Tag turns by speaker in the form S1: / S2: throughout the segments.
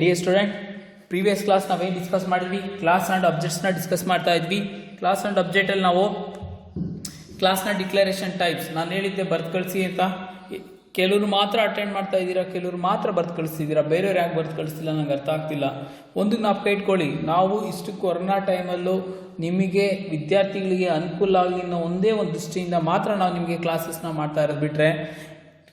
S1: Dear student, previous class ನಾವೇನು discuss ಮಾಡಿದ್ವಿ, class and ಅಬ್ಜೆಕ್ಟ್ಸ್ನ discuss ಮಾಡ್ತಾ ಇದ್ವಿ. ಕ್ಲಾಸ್ ಆ್ಯಂಡ್ ಅಬ್ಜೆಕ್ಟಲ್ಲಿ ನಾವು ಕ್ಲಾಸ್ನ ಡಿಕ್ಲರೇಷನ್ ಟೈಪ್ಸ್ ನಾನು ಹೇಳಿದ್ದೆ ಬರ್ದು ಕಳಿಸಿ ಅಂತ. ಕೆಲವರು ಮಾತ್ರ ಅಟೆಂಡ್ ಮಾಡ್ತಾ ಇದ್ದೀರಾ, ಕೆಲವರು ಮಾತ್ರ ಬರ್ದು ಕಳಿಸ್ತಿದ್ದೀರಾ, ಬೇರೆಯವ್ರು ಯಾಕೆ ಬರ್ದು ಕಳಿಸ್ತಿಲ್ಲ ನಂಗೆ ಅರ್ಥ ಆಗ್ತಿಲ್ಲ. ಒಂದು ಜ್ಞಾಪಕ ಇಟ್ಕೊಳ್ಳಿ, ನಾವು ಇಷ್ಟು ಕೊರೋನಾ ಟೈಮಲ್ಲೂ ನಿಮಗೆ ವಿದ್ಯಾರ್ಥಿಗಳಿಗೆ ಅನುಕೂಲ ಆಗಲಿ ಅನ್ನೋ ಒಂದೇ ಒಂದು ದೃಷ್ಟಿಯಿಂದ ಮಾತ್ರ ನಾವು ನಿಮಗೆ ಕ್ಲಾಸಸ್ನ ಮಾಡ್ತಾ ಇರೋದು, ಬಿಟ್ಟರೆ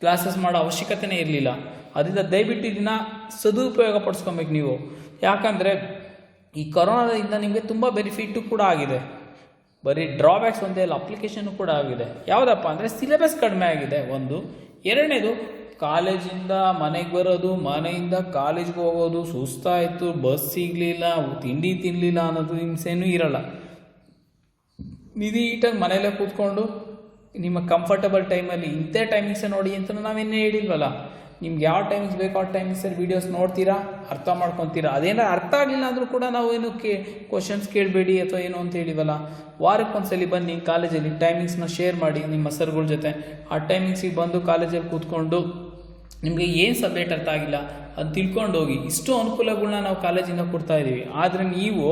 S1: ಕ್ಲಾಸಸ್ ಮಾಡೋ ಅವಶ್ಯಕತೆನೇ ಇರಲಿಲ್ಲ. ಅದರಿಂದ ದಯವಿಟ್ಟು ಇದನ್ನು ಸದುಪಯೋಗ ಪಡಿಸ್ಕೊಬೇಕು ನೀವು. ಯಾಕಂದರೆ ಈ ಕೊರೋನಾದಿಂದ ನಿಮಗೆ ತುಂಬ ಬೆನಿಫಿಟ್ಟು ಕೂಡ ಆಗಿದೆ, ಬರೀ ಡ್ರಾಬ್ಯಾಕ್ಸ್ ಒಂದೇ ಅಲ್ಲ, ಅಪ್ಲಿಕೇಶನ್ನು ಕೂಡ ಆಗಿದೆ. ಯಾವುದಪ್ಪ ಅಂದರೆ ಸಿಲೆಬಸ್ ಕಡಿಮೆ ಆಗಿದೆ ಒಂದು. ಎರಡನೇದು, ಕಾಲೇಜಿಂದ ಮನೆಗೆ ಬರೋದು, ಮನೆಯಿಂದ ಕಾಲೇಜ್ಗೆ ಹೋಗೋದು ಸುಸ್ತಾಯಿತು, ಬಸ್ ಸಿಗಲಿಲ್ಲ, ತಿಂಡಿ ತಿನ್ನಲಿಲ್ಲ ಅನ್ನೋದು ಹಿಂಸೆನೂ ಇರಲ್ಲ. ನೀಟಾಗಿ ಮನೆಯಲ್ಲೇ ಕೂತ್ಕೊಂಡು ನಿಮ್ಮ ಕಂಫರ್ಟಬಲ್ ಟೈಮಲ್ಲಿ ಇಂಥೇ ಟೈಮಿಂಗ್ಸೇ ನೋಡಿ ಅಂತ ನಾವೇನೇ ಹೇಳಿಲ್ವಲ್ಲ. ನಿಮ್ಗೆ ಯಾವ ಟೈಮಿಂಗ್ಸ್ ಬೇಕೋ ಆ ಟೈಮಿಂಗ್ಸಲ್ಲಿ ವೀಡಿಯೋಸ್ ನೋಡ್ತೀರಾ, ಅರ್ಥ ಮಾಡ್ಕೊತೀರಾ. ಅದೇನಾರು ಅರ್ಥ ಆಗಲಿಲ್ಲ ಅಂದರೂ ಕೂಡ ನಾವು ಏನು ಕ್ವಶನ್ಸ್ ಕೇಳಬೇಡಿ ಅಥವಾ ಏನು ಅಂತ ಹೇಳಿವಲ್ಲ. ವಾರಕ್ಕೊಂದ್ಸಲಿ ಬನ್ನಿ ಕಾಲೇಜಲ್ಲಿ ಟೈಮಿಂಗ್ಸ್ನ ಶೇರ್ ಮಾಡಿ ನಿಮ್ಮ ಸರ್ಗಳ ಜೊತೆ. ಆ ಟೈಮಿಂಗ್ಸಿಗೆ ಬಂದು ಕಾಲೇಜಲ್ಲಿ ಕೂತ್ಕೊಂಡು ನಿಮಗೆ ಏನು ಸಬ್ಜೆಕ್ಟ್ ಅರ್ಥ ಆಗಿಲ್ಲ ಅದು ತಿಳ್ಕೊಂಡು ಹೋಗಿ. ಇಷ್ಟು ಅನುಕೂಲಗಳನ್ನ ನಾವು ಕಾಲೇಜಿಂದ ಕೊಡ್ತಾ ಇದ್ದೀವಿ. ಆದರೆ ನೀವು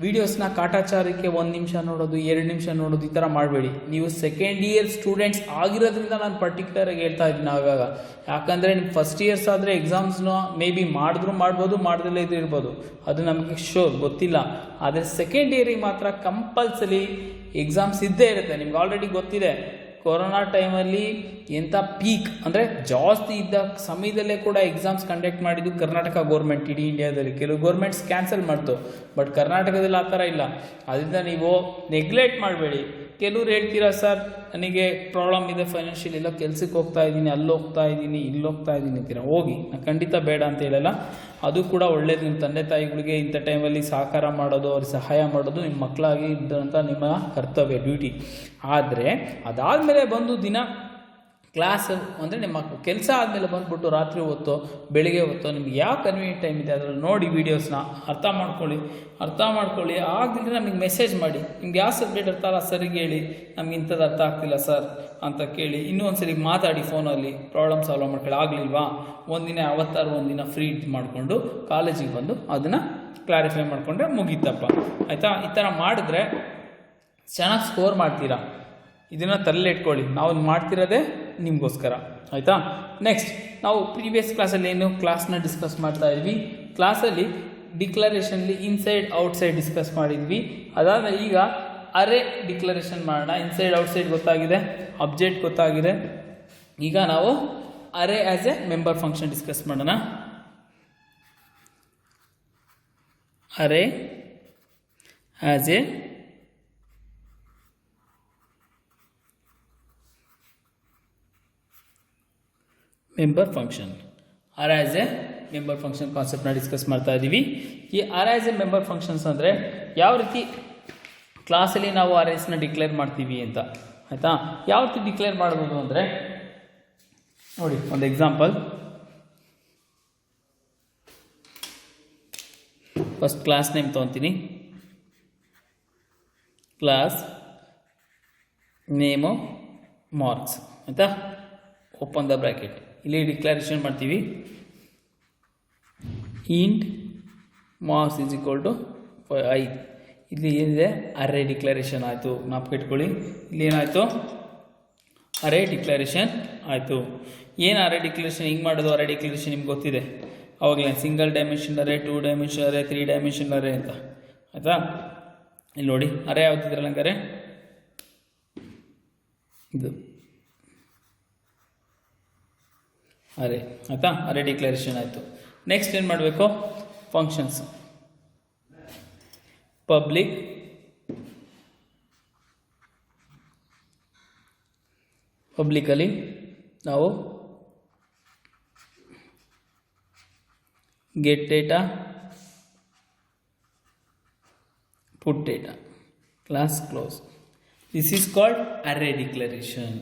S1: ವೀಡಿಯೋಸ್ನ ಕಾಟಾಚಾರಕ್ಕೆ 1 ನಿಮಿಷ ನೋಡೋದು, 2 ನಿಮಿಷ ನೋಡೋದು, ಈ ಥರ ಮಾಡಬೇಡಿ. ನೀವು ಸೆಕೆಂಡ್ ಇಯರ್ ಸ್ಟೂಡೆಂಟ್ಸ್ ಆಗಿರೋದ್ರಿಂದ ನಾನು ಪರ್ಟಿಕ್ಯುಲರಾಗಿ ಹೇಳ್ತಾ ಇದ್ದೀನಿ ಆಗಾಗ. ಯಾಕಂದರೆ ನಿಮ್ಮ ಫಸ್ಟ್ ಇಯರ್ಸ್ ಆದರೆ ಎಕ್ಸಾಮ್ಸ್ನ ಮೇ ಬಿ ಮಾಡಿದ್ರೂ ಮಾಡ್ಬೋದು, ಮಾಡ್ದಲ್ಲೇ ಇರ್ಬೋದು, ಅದು ನಮಗೆ ಶೋರ್ ಗೊತ್ತಿಲ್ಲ. ಆದರೆ ಸೆಕೆಂಡ್ ಇಯರಿಗೆ ಮಾತ್ರ ಕಂಪಲ್ಸರಿ ಎಕ್ಸಾಮ್ಸ್ ಇದ್ದೇ ಇರುತ್ತೆ. ನಿಮ್ಗೆ ಆಲ್ರೆಡಿ ಗೊತ್ತಿದೆ, ಕೊರೋನಾ ಟೈಮಲ್ಲಿ ಎಂಥ ಪೀಕ್ ಅಂದರೆ ಜಾಸ್ತಿ ಇದ್ದ ಸಮಯದಲ್ಲೇ ಕೂಡ ಎಕ್ಸಾಮ್ಸ್ ಕಂಡಕ್ಟ್ ಮಾಡಿದ್ದು ಕರ್ನಾಟಕ ಗೌರ್ಮೆಂಟ್. ಇಡೀ ಇಂಡಿಯಾದಲ್ಲಿ ಕೆಲವು ಗೌರ್ಮೆಂಟ್ಸ್ ಕ್ಯಾನ್ಸಲ್ ಮಾಡ್ತು, ಬಟ್ ಕರ್ನಾಟಕದಲ್ಲಿ ಆ ಥರ ಇಲ್ಲ. ಅದರಿಂದ ನೀವು ನೆಗ್ಲೆಕ್ಟ್ ಮಾಡಬೇಡಿ. ಕೆಲವ್ರು ಹೇಳ್ತೀರಾ, ಸರ್ ನನಗೆ ಪ್ರಾಬ್ಲಮ್ ಇದೆ ಫೈನಾನ್ಷಿಯಲ್, ಎಲ್ಲ ಕೆಲಸಕ್ಕೆ ಹೋಗ್ತಾ ಇದ್ದೀನಿ, ಅಲ್ಲಿ ಹೋಗ್ತಾ ಇದ್ದೀನಿ, ಇಲ್ಲಿ ಹೋಗ್ತಾ ಇದ್ದೀನಿ ಅಂತೀರ. ಹೋಗಿ, ನಾನು ಖಂಡಿತ ಬೇಡ ಅಂತ ಹೇಳಲ್ಲ, ಅದು ಕೂಡ ಒಳ್ಳೇದು. ನಿಮ್ಮ ತಂದೆ ತಾಯಿಗಳಿಗೆ ಇಂಥ ಟೈಮಲ್ಲಿ ಸಹಕಾರ ಮಾಡೋದು, ಅವ್ರಿಗೆ ಸಹಾಯ ಮಾಡೋದು ನಿಮ್ಮ ಮಕ್ಕಳಾಗಿ ಇದ್ದಂಥ ನಿಮ್ಮ ಕರ್ತವ್ಯ, ಡ್ಯೂಟಿ. ಆದರೆ ಅದಾದಮೇಲೆ ಬಂದು ದಿನ ಕ್ಲಾಸ್ ಅಂದರೆ ನಿಮ್ಮ ಕೆಲಸ ಆದಮೇಲೆ ಬಂದುಬಿಟ್ಟು ರಾತ್ರಿ ಹೊತ್ತು ಬೆಳಿಗ್ಗೆ ಹೊತ್ತು ನಿಮ್ಗೆ ಯಾವ ಕನ್ವೀನಿಯಂಟ್ ಟೈಮ್ ಇದೆ ಅದರಲ್ಲಿ ನೋಡಿ ವೀಡಿಯೋಸ್ನ ಅರ್ಥ ಮಾಡ್ಕೊಳ್ಳಿ. ಆಗಲಿಲ್ಲ ನಮಗೆ ಮೆಸೇಜ್ ಮಾಡಿ, ನಿಮ್ಗೆ ಯಾವ ಸಬ್ಜೆಕ್ಟ್ ಅರ್ಥ ಅಲ್ಲ ಸರಿಗೆ ಹೇಳಿ, ನಮ್ಗೆ ಇಂಥದ್ದು ಅರ್ಥ ಆಗ್ತಿಲ್ಲ ಸರ್ ಅಂತ ಕೇಳಿ. ಇನ್ನೂ ಒಂದು ಸರಿ ಮಾತಾಡಿ ಫೋನಲ್ಲಿ, ಪ್ರಾಬ್ಲಮ್ ಸಾಲ್ವ್ ಮಾಡ್ಕೊಳ್ಳಿ. ಆಗಲಿಲ್ವಾ ಒಂದಿನ ಒಂದಿನ ಫ್ರೀ ಮಾಡಿಕೊಂಡು ಕಾಲೇಜಿಗೆ ಬಂದು ಅದನ್ನು ಕ್ಲಾರಿಫೈ ಮಾಡಿಕೊಂಡ್ರೆ ಮುಗೀತಪ್ಪ, ಆಯಿತಾ? ಈ ಥರ ಮಾಡಿದ್ರೆ ಚೆನ್ನಾಗಿ ಸ್ಕೋರ್ ಮಾಡ್ತೀರಾ. ಇದನ್ನು ತಲೆಯಲ್ಲಿ ಇಟ್ಕೊಳ್ಳಿ, ನಾವು ಮಾಡ್ತಿರೋದೇ ನಿಮಗೋಸ್ಕರ, ಆಯಿತಾ? ನೆಕ್ಸ್ಟ್, ನಾವು ಪ್ರೀವಿಯಸ್ ಕ್ಲಾಸಲ್ಲಿ ಏನು ಕ್ಲಾಸ್ನ ಡಿಸ್ಕಸ್ ಮಾಡ್ತಾ ಇದ್ವಿ. ಕ್ಲಾಸಲ್ಲಿ ಡಿಕ್ಲರೇಷನ್ಲಿ ಇನ್ಸೈಡ್ ಔಟ್ಸೈಡ್ ಡಿಸ್ಕಸ್ ಮಾಡಿದ್ವಿ. ಅದಾದಮೇಲೆ ಈಗ ಅರೇ ಡಿಕ್ಲರೇಷನ್ ಮಾಡೋಣ. ಇನ್ಸೈಡ್ ಔಟ್ಸೈಡ್ ಗೊತ್ತಾಗಿದೆ, ಅಬ್ಜೆಕ್ಟ್ ಗೊತ್ತಾಗಿದೆ. ಈಗ ನಾವು array as a member function discuss ಮಾಡೋಣ. Array as a member function. Array as a member function ಕಾನ್ಸೆಪ್ಟ್ನ ಡಿಸ್ಕಸ್ ಮಾಡ್ತಾ ಇದ್ದೀವಿ. ಈ array as a member functions ಅಂದರೆ ಯಾವ ರೀತಿ ಕ್ಲಾಸಲ್ಲಿ ನಾವು ಅರೇಸ್ನ ಡಿಕ್ಲೇರ್ ಮಾಡ್ತೀವಿ ಅಂತ, ಆಯಿತಾ? ಯಾವ ರೀತಿ ಡಿಕ್ಲೇರ್ ಮಾಡ್ಬೋದು ಅಂದರೆ ನೋಡಿ, ಒಂದು ಎಕ್ಸಾಂಪಲ್. ಫಸ್ಟ್ ಕ್ಲಾಸ್ ನೇಮ್ ತೊಗೊತೀನಿ. ಕ್ಲಾಸ್ ನೇಮು ಮಾರ್ಕ್ಸ್, ಆಯಿತಾ? Open the bracket. ಇಲ್ಲಿ ಡಿಕ್ಲರೇಷನ್ ಮಾಡ್ತೀವಿ, int marks is equal to 5. ಇಲ್ಲಿ ಏನಿದೆ, ಅರೇ ಡಿಕ್ಲರೇಷನ್ ಆಯಿತು. ಜ್ಞಾಪಕ ಇಟ್ಕೊಳ್ಳಿ, ಇಲ್ಲಿ ಏನಾಯಿತು, ಅರೇ ಡಿಕ್ಲರೇಷನ್ ಆಯಿತು. ಏನು ಅರೇ ಡಿಕ್ಲರೇಷನ್ ಹಿಂಗೆ ಮಾಡೋದು? ಅರೇ ಡಿಕ್ಲರೇಷನ್ ನಿಮ್ಗೆ ಗೊತ್ತಿದೆ, ಅವಾಗಲೇ ಸಿಂಗಲ್ ಡೈಮೆನ್ಷನ್ ಅರೇ, 2 ಡೈಮೆನ್ಷನ್ ಅರೇ, 3 ಡೈಮೆನ್ಷನ್ ಅರೇ ಅಂತ, ಆಯಿತಾ? ಇಲ್ಲಿ ನೋಡಿ, ಅರೇ ಯಾವ್ದಿದ್ರಲ್ಲ ಹಂಗಾರೆ ಇದು ಅರೇ, ಆಯಿತಾ? ಅರೇ ಡಿಕ್ಲರೇಷನ್ ಆಯಿತು. ನೆಕ್ಸ್ಟ್ ಏನು ಮಾಡಬೇಕು? ಫಂಕ್ಷನ್ಸ್. ಪಬ್ಲಿಕಲ್ಲಿ ನಾವು get data, put data, class close. This is called array declaration.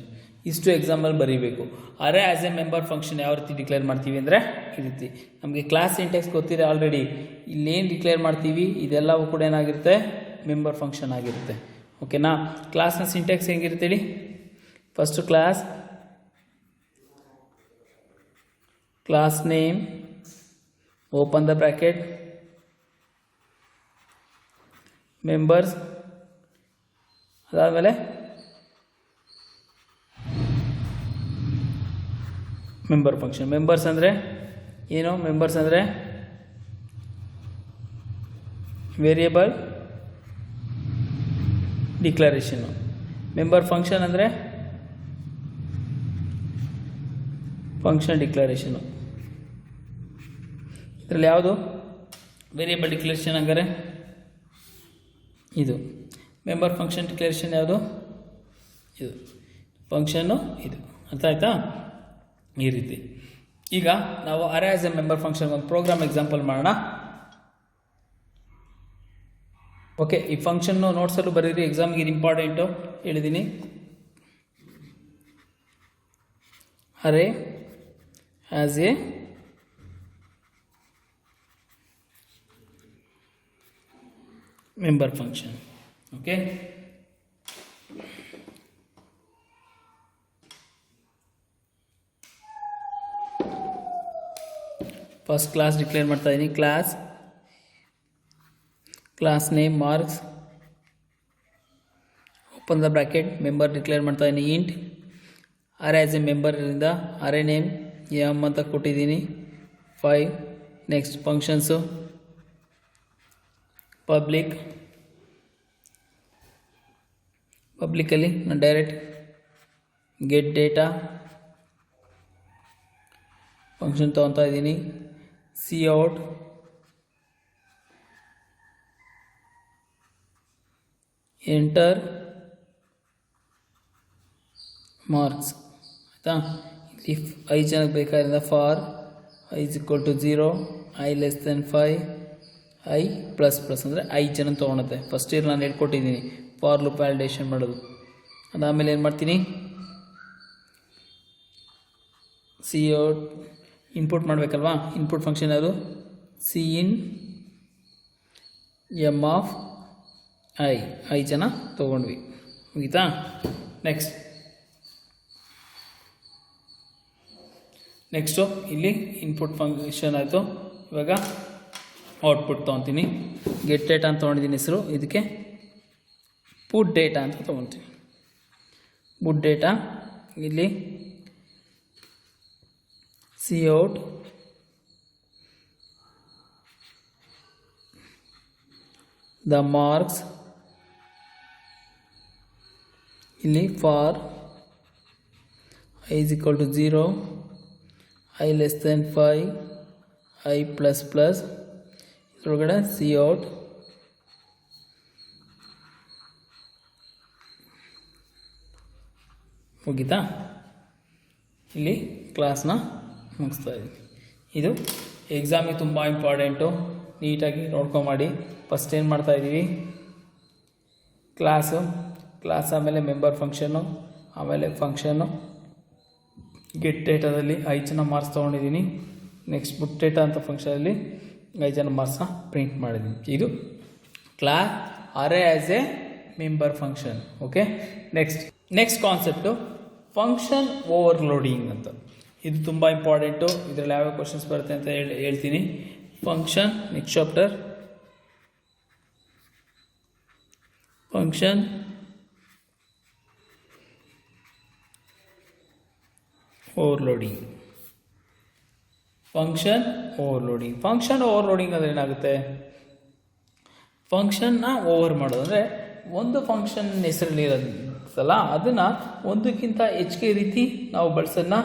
S1: ಇಷ್ಟು ಎಕ್ಸಾಂಪಲ್ ಬರೀಬೇಕು. ಅರೇ ಆ್ಯಸ್ ಎ ಮೆಂಬರ್ ಫಂಕ್ಷನ್ ಯಾವ ರೀತಿ ಡಿಕ್ಲೇರ್ ಮಾಡ್ತೀವಿ ಅಂದರೆ ಈ ರೀತಿ. ನಮಗೆ ಕ್ಲಾಸ್ ಸಿಂಟ್ಯಾಕ್ಸ್ ಗೊತ್ತಿದೆ ಆಲ್ರೆಡಿ. ಇಲ್ಲೇನು ಡಿಕ್ಲೇರ್ ಮಾಡ್ತೀವಿ ಇದೆಲ್ಲವೂ ಕೂಡ ಏನಾಗಿರುತ್ತೆ, ಮೆಂಬರ್ ಫಂಕ್ಷನ್ ಆಗಿರುತ್ತೆ. ಓಕೆನಾ? ಕ್ಲಾಸ್ನ ಸಿಂಟ್ಯಾಕ್ಸ್ ಹೆಂಗಿರುತ್ತೆ ಹೇಳಿ. First class name open the bracket, members, ಅದಾದಮೇಲೆ ಮೆಂಬರ್ ಫಂಕ್ಷನ್. ಮೆಂಬರ್ಸ್ ಅಂದರೆ ಏನು? ಮೆಂಬರ್ಸ್ ಅಂದರೆ ವೇರಿಯೇಬಲ್ ಡಿಕ್ಲರೇಷನ್ನು. ಮೆಂಬರ್ ಫಂಕ್ಷನ್ ಅಂದರೆ ಫಂಕ್ಷನ್ ಡಿಕ್ಲರೇಷನು. ಇದರಲ್ಲಿ ಯಾವುದು ವೇರಿಯೇಬಲ್ ಡಿಕ್ಲರೇಷನ್ ಹಂಗಾರೆ ಇದು. ಮೆಂಬರ್ ಫಂಕ್ಷನ್ ಡಿಕ್ಲರೇಷನ್ ಯಾವುದು? ಇದು. ಫಂಕ್ಷನ್ನು ಇದು. ಅರ್ಥ ಆಯ್ತಾ? ಈ ರೀತಿ. ಈಗ ನಾವು array as a member function ಒಂದು ಪ್ರೋಗ್ರಾಮ್ ಎಕ್ಸಾಂಪಲ್ ಮಾಡೋಣ. ಓಕೆ, ಈ ಫಂಕ್ಷನ್ನು ನೋಟ್ಸಲ್ಲೂ ಬರೀರಿ, ಎಕ್ಸಾಮ್ಗೆ ಇದು ಇಂಪಾರ್ಟೆಂಟು ಹೇಳಿದ್ದೀನಿ. Array as a member function. Okay, first class declare ಮಾಡ್ತಾ ಇದ್ದೀನಿ. Class name marks, open the bracket, member declare ಮಾಡ್ತಾ ಇದ್ದೀನಿ ಇಂಟ್. ಅರೇ ಆಸ್ ಎ ಮೆಂಬರಿಂದ ಅರೇ ನೇಮ್ ಎಮ್ ಅಂತ ಕೊಟ್ಟಿದ್ದೀನಿ 5. ನೆಕ್ಸ್ಟ್ ಫಂಕ್ಷನ್ಸು ಪಬ್ಲಿಕಲ್ಲಿ ನಾನು ಡೈರೆಕ್ಟ್ ಗೆಟ್ ಡೇಟಾ ಫಂಕ್ಷನ್ ತೊಗೊತಾ ಇದ್ದೀನಿ. C out enter marks. ಆಯಿತಾ? ಇಫ್ 5 ಜನಕ್ಕೆ ಬೇಕಾದ್ರಿಂದ ಫಾರ್ i = 0, i <5, i++ ಅಂದರೆ 5 ಜನ ತೊಗೊಳುತ್ತೆ. ಫಸ್ಟ್ ಇಯರ್ ನಾನು ಹೇಳ್ಕೊಟ್ಟಿದ್ದೀನಿ ಫಾರ್ ಲೂಪ್ ವ್ಯಾಲಿಡೇಷನ್ ಮಾಡೋದು. ಅದಾದಮೇಲೆ ಏನು ಮಾಡ್ತೀನಿ, ಸಿ ಔಟ್ ಇನ್ಪುಟ್ ಮಾಡಬೇಕಲ್ವಾ. ಇನ್ಪುಟ್ ಫಂಕ್ಷನ್ ಅದು C in M of I. 5 ಜನ ತೊಗೊಂಡ್ವಿ, ಮುಗೀತಾ? ನೆಕ್ಸ್ಟು ಇಲ್ಲಿ ಇನ್ಪುಟ್ ಫಂಕ್ಷನ್ ಆಯಿತು. ಇವಾಗ ಔಟ್ಪುಟ್ ತೊಗೊತೀನಿ. ಗೆಟ್ ಡೇಟಾ ಅಂತ ತೊಗೊಂಡಿದ್ದೀನಿ ಹೆಸರು, ಇದಕ್ಕೆ ಪುಟ್ ಡೇಟಾ ಅಂತ ತೊಗೊತೀನಿ. ಪುಟ್ ಡೇಟಾ ಇಲ್ಲಿ ಸಿ ಔಟ್ ದ ಮಾರ್ಕ್ಸ್, ಇಲ್ಲಿ ಫಾರ್ i = 0, i <5, i++. ಇದರೊಳಗಡೆ ಸಿ ಔಟ್ ಮುಗೀತಾ? ಇಲ್ಲಿ ಕ್ಲಾಸ್ನ ಮುಗಿಸ್ತಾ ಇದ್ದೀನಿ. ಇದು ಎಕ್ಸಾಮಿಗೆ ತುಂಬ ಇಂಪಾರ್ಟೆಂಟು, ನೀಟಾಗಿ ನೋಡ್ಕೊಂಬಾಡಿ. ಫಸ್ಟ್ ಏನು ಮಾಡ್ತಾಯಿದ್ದೀವಿ, ಕ್ಲಾಸ್ ಆಮೇಲೆ ಮೆಂಬರ್ ಫಂಕ್ಷನ್ನು, ಆಮೇಲೆ ಫಂಕ್ಷನ್ನು. ಗೆಟ್ ಡೇಟಾದಲ್ಲಿ 5 ಜನ ಮಾರ್ಕ್ಸ್ ತೊಗೊಂಡಿದ್ದೀನಿ. ನೆಕ್ಸ್ಟ್ ಬುಟ್ ಡೇಟಾ ಅಂತ ಫಂಕ್ಷನಲ್ಲಿ 5 ಜನ ಮಾರ್ಕ್ಸ್ನ ಪ್ರಿಂಟ್ ಮಾಡಿದ್ದೀನಿ. ಇದು class array as a member function. Okay, next concept function overloading ಅಂತ. ಇದು ತುಂಬ ಇಂಪಾರ್ಟೆಂಟು. ಇದರಲ್ಲಿ ಯಾವ್ಯಾವ ಕ್ವಶನ್ಸ್ ಬರುತ್ತೆ ಅಂತ ಹೇಳ್ತೀನಿ. Function next chapter, function overloading. Function overloading ಅಂದರೆ ಏನಾಗುತ್ತೆ, ಫಂಕ್ಷನ್ನ ಓವರ್ ಮಾಡೋದು ಅಂದರೆ ಒಂದು ಫಂಕ್ಷನ್ ಹೆಸರಲ್ಲಿ ಇರೋದಲ್ಲ ಅದನ್ನು ಒಂದಕ್ಕಿಂತ ಹೆಚ್ಚಿಗೆ ರೀತಿ ನಾವು ಬಳಸೋದನ್ನ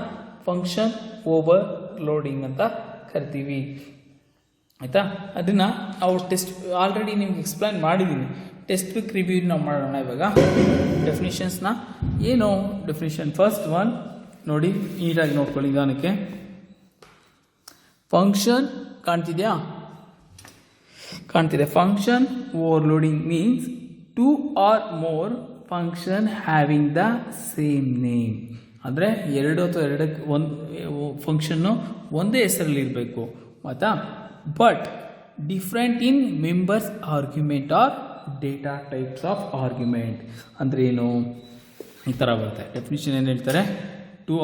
S1: ಫಂಕ್ಷನ್ ಓವರ್ಲೋಡಿಂಗ್ ಅಂತ ಕರಿತೀವಿ. ಆಯಿತಾ? ಅದನ್ನು ನಾವು ಆಲ್ರೆಡಿ ನಿಮ್ಗೆ ಎಕ್ಸ್ಪ್ಲೈನ್ ಮಾಡಿದ್ದೀನಿ. ಟೆಕ್ಸ್ಟ್ ಬುಕ್ ರಿವ್ಯೂ ನಾವು ಮಾಡೋಣ. ಇವಾಗ ಡೆಫಿನಿಷನ್ಸ್ನ ಏನು ಡೆಫಿನಿಷನ್, ಫಸ್ಟ್ ಒನ್ ನೋಡಿ, ನೀಟಾಗಿ ನೋಡ್ಕೊಳ್ಳಿ ನಿಧಾನಕ್ಕೆ. ಫಂಕ್ಷನ್ ಕಾಣ್ತಿದೆ. Function overloading means 2 or more function having the same name. ಅಂದರೆ 2 ಅಥವಾ 2ಕ್ಕೆ ಒಂದು ಫಂಕ್ಷನ್ನು ಒಂದೇ ಹೆಸರಲ್ಲಿ ಇರಬೇಕು. ಆಯಿತಾ? But different in members argument or data types of argument. ಅಂದರೆ ಏನು, ಈ ಥರ ಬರುತ್ತೆ. ಡೆಫಿನಿಷನ್ ಏನು ಹೇಳ್ತಾರೆ, 2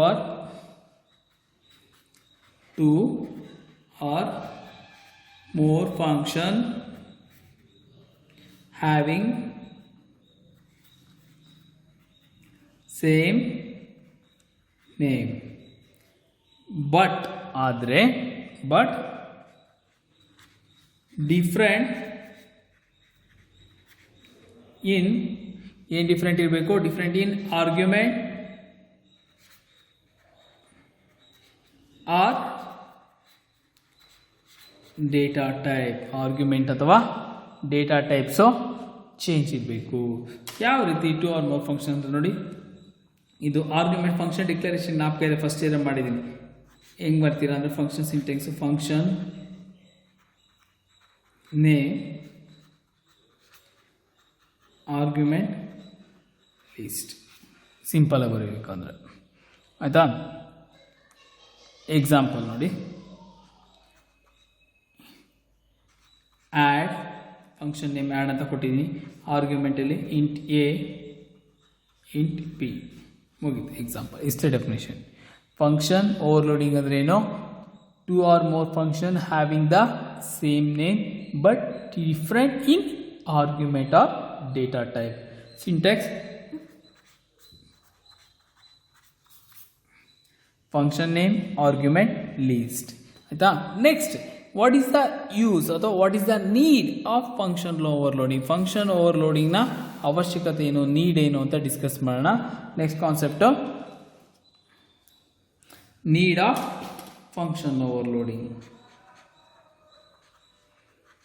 S1: or more function having same name but ಆದರೆ but different in ಏನು ಡಿಫ್ರೆಂಟ್ ಇರಬೇಕು different in argument or data type argument ಅಥವಾ ಡೇಟಾ ಟೈಪ್ಸು ಚೇಂಜ್ ಇರಬೇಕು ಯಾವ ರೀತಿ ಟು ಆರ್ ಮೋರ್ ಫಂಕ್ಷನ್ ಅಂತ ನೋಡಿ ಇದು ಆರ್ಗ್ಯುಮೆಂಟ್ ಫಂಕ್ಷನ್ ಡಿಕ್ಲರೇಷನ್ ನಾಲ್ಕು ಇದೆ ಫಸ್ಟ್ ಇಯರ್ ಮಾಡಿದ್ದೀನಿ ಹೆಂಗೆ ಬರ್ತೀರಾ ಅಂದರೆ function syntax function name argument list simple ಆಗಿ ಬರೀಬೇಕಂದ್ರೆ ಆಯಿತಾ ಎಕ್ಸಾಂಪಲ್ ನೋಡಿ ಆ್ಯಡ್ ಫಂಕ್ಷನ್ ನೇಮ್ ಆ್ಯಡ್ ಅಂತ ಕೊಟ್ಟಿದ್ದೀನಿ ಆರ್ಗ್ಯುಮೆಂಟಲ್ಲಿ ಇಂಟ್ ಎ ಇಂಟ್ ಪಿ ಮುಗೀತು ಎಕ್ಸಾಂಪಲ್ ಇಷ್ಟೇ ಡೆಫಿನೇಷನ್ ಫಂಕ್ಷನ್ ಓವರ್ಲೋಡಿಂಗ್ ಅಂದರೆ ಏನು two or more function having the same name but different in argument or data type syntax function name argument list ಆಯಿತಾ next what is the use ಅಥವಾ what is the need of function overloading function ಓವರ್ಲೋಡಿಂಗ್ನ ಅವಶ್ಯಕತೆ ಏನು need ಏನು ಅಂತ discuss ಮಾಡೋಣ next concept need of function overloading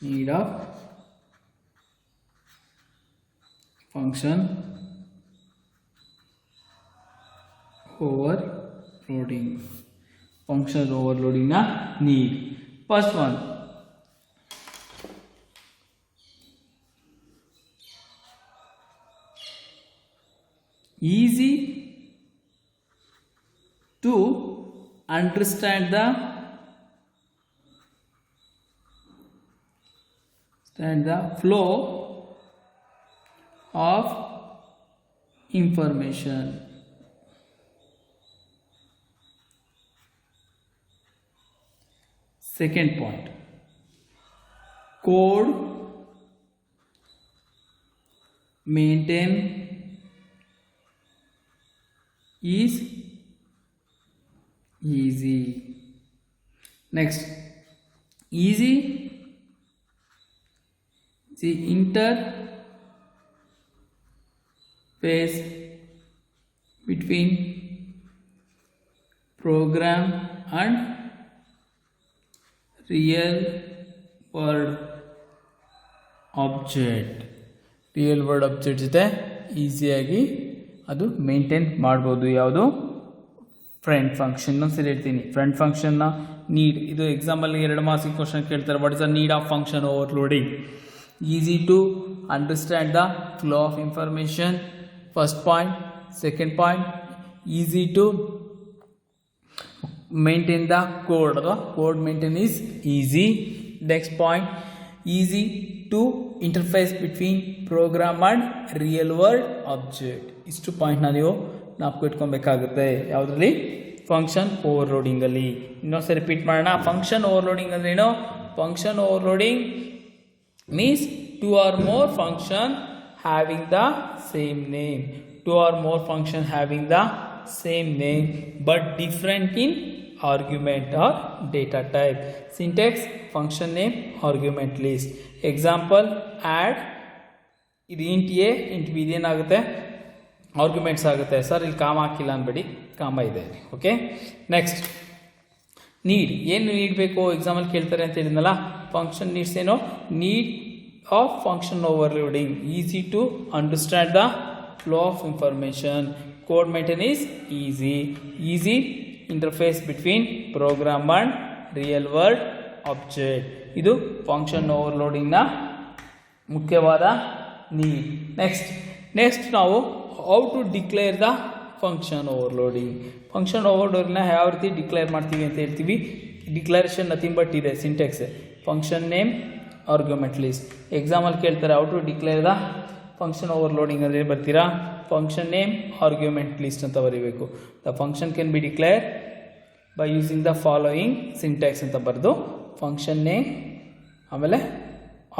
S1: need of function overloading function ಓವರ್ಲೋಡಿಂಗ್ನ need first one easy to understand the flow of information. Second point, code maintain is easy. Next, easy the interface between program and real world object. Real world object ಜೊತೆ ಈಸಿಯಾಗಿ ಅದು maintain ಮಾಡ್ಬೋದು ಯಾವುದು friend function ಸರಿ ಹೇಳ್ತೀನಿ friend ಫಂಕ್ಷನ್ನ need ಇದು ಎಕ್ಸಾಂಪಲ್ಗೆ 2 ಮಾರ್ಕ್ಸಿಗೆ ಕ್ವಶನ್ ಕೇಳ್ತಾರೆ what is the need of function overloading easy to understand the flow of information first point second point easy to maintain the code ಅಥವಾ code maintain is easy. Next point, easy to interface between program and real world object. ಇಷ್ಟು ಪಾಯಿಂಟ್ನ ನೀವು ನಾಲ್ಕು ಇಟ್ಕೊಬೇಕಾಗುತ್ತೆ ಯಾವುದರಲ್ಲಿ function ಓವರ್ಲೋಡಿಂಗಲ್ಲಿ ಇನ್ನೊಂದ್ಸರಿ repeat ಮಾಡೋಣ function overloading ಅಂದ್ರೆ ಏನು function overloading means 2 or more function having the same name 2 or more function having the same name but different in argument or data type. Syntax function name argument list. Example add ಇದು int a int b ಏನಾಗುತ್ತೆ arguments ಆಗುತ್ತೆ sir ಇಲ್ಲಿ ಕಾಮ ಹಾಕಿಲ್ಲ ಅನ್ಬೇಡಿ ಕಾಮ ಇದೆ okay next need ಏನು ನೀಡಬೇಕು ಎಕ್ಸಾಂಪಲ್ ಕೇಳ್ತಾರೆ ಅಂತ ಹೇಳಿದ್ನಲ್ಲ ಫಂಕ್ಷನ್ ನೀಡ್ಸ್ ಏನು need of function overloading easy to understand the flow of information code maintain is easy interface between program and real world object ಇದು ಫಂಕ್ಷನ್ ಓವರ್ಲೋಡಿಂಗ್ನ ಮುಖ್ಯವಾದ ನೀಡ್ ನೆಕ್ಸ್ಟ್ ನಾವು how to declare the function overloading ಯಾವ ರೀತಿ declare ಮಾಡ್ತೀವಿ ಅಂತ ಹೇಳ್ತೀವಿ declaration nothing but ಇದೆ syntax function name argument list example ಕೇಳ್ತಾರೆ how to declare the function overloading ಅಂದರೆ ಬರ್ತೀರಾ ಫಂಕ್ಷನ್ ನೇಮ್ ಆರ್ಗ್ಯುಮೆಂಟ್ ಲಿಸ್ಟ್ ಅಂತ ಬರೀಬೇಕು the function can be declare by using the following syntax ಅಂತ ಬರೆದು ಫಂಕ್ಷನ್ ನೇಮ್ ಆಮೇಲೆ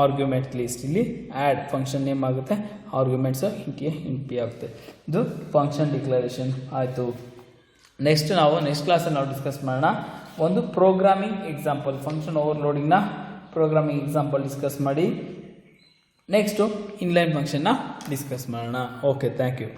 S1: argument list, ಇಲ್ಲಿ ಆ್ಯಡ್ ಫಂಕ್ಷನ್ ನೇಮ್ ಆಗುತ್ತೆ, arguments int A int B ಆಗುತ್ತೆ. ಇದು ಫಂಕ್ಷನ್ ಡಿಕ್ಲರೇಷನ್ ಆಯಿತು. ನೆಕ್ಸ್ಟ್ ಕ್ಲಾಸಲ್ಲಿ ನಾವು ಡಿಸ್ಕಸ್ ಮಾಡೋಣ ಒಂದು ಪ್ರೋಗ್ರಾಮಿಂಗ್ ಎಕ್ಸಾಂಪಲ್, ಫಂಕ್ಷನ್ ಓವರ್ಲೋಡಿಂಗ್ನ ಪ್ರೋಗ್ರಾಮಿಂಗ್ ಎಕ್ಸಾಂಪಲ್ ಡಿಸ್ಕಸ್ ಮಾಡಿ ನೆಕ್ಸ್ಟು ಇನ್ಲೈನ್ ಫಂಕ್ಷನ್ನ ಡಿಸ್ಕಸ್ ಮಾಡೋಣ. Okay, thank you.